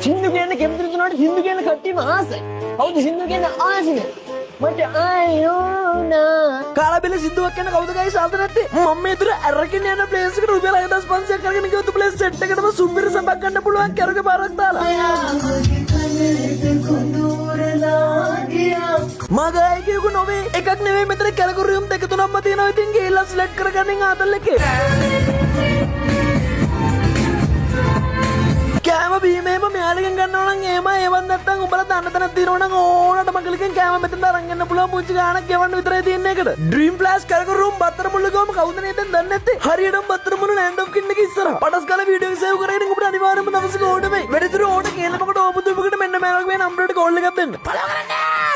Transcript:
සින්දු කියන කැමති තුනට සින්දු කියන කට්ටියම ආසයි. කවුද සින්දු කියන ආසින? මට ආයෝනා. කාලබෙල සින්දුවක් කියන කවුද ගයි සාද නැත්තේ? මම මේ දුර අරගෙන යන ප්ලේස් එකට රුපියල් 6500ක් කරගෙන ගියොත් ප්ලේස් සෙට් එකටම සුම්බිර සබක් ගන්න පුළුවන් කරුගේ පාරක් දාලා. මගයි කියුක නොවේ එකක් නෙවෙයි මෙතන කැලකුරියම් දෙක තුනක්ම තියෙනවා. ඉතින් ගිහලා සිලෙක්ට් කරගන්න ආතල් එකේ. කෑම බීමේම මෙයාලගෙන් ගන්නවා නම් එහෙම ඒවත් නැත්තම් උඹලා දන්න තැනක් තියෙනවා නම් ඕනටම කලිකෙන් කෑම මෙතෙන්ට අරන් යන්න පුළුවන්. පුංචි ගාණක් ගෙවන්න විතරයි තියෙන එකට. ඩ්‍රීම් ෆ්ලෑෂ් කරකර රූම් බත්තර මුල්ල ගාම කවුද නේද දන්නේ නැත්තේ? හරියටම බත්තර මුල්ල ලෑන්ඩ් ඔෆ් කින් එක ඉස්සරහ. පටස් ගාලා වීඩියෝ එක සේව් කරගෙන ඔබට අනිවාර්යයෙන්ම දවසක ඕඩ වෙයි. වැඩිදුර ඕඩ කියලා මොකට ඕපුදුමකට මෙන්න මේ වගේ නම්බරයට කෝල් එකක් දෙන්න. ෆලෝ කරන්න.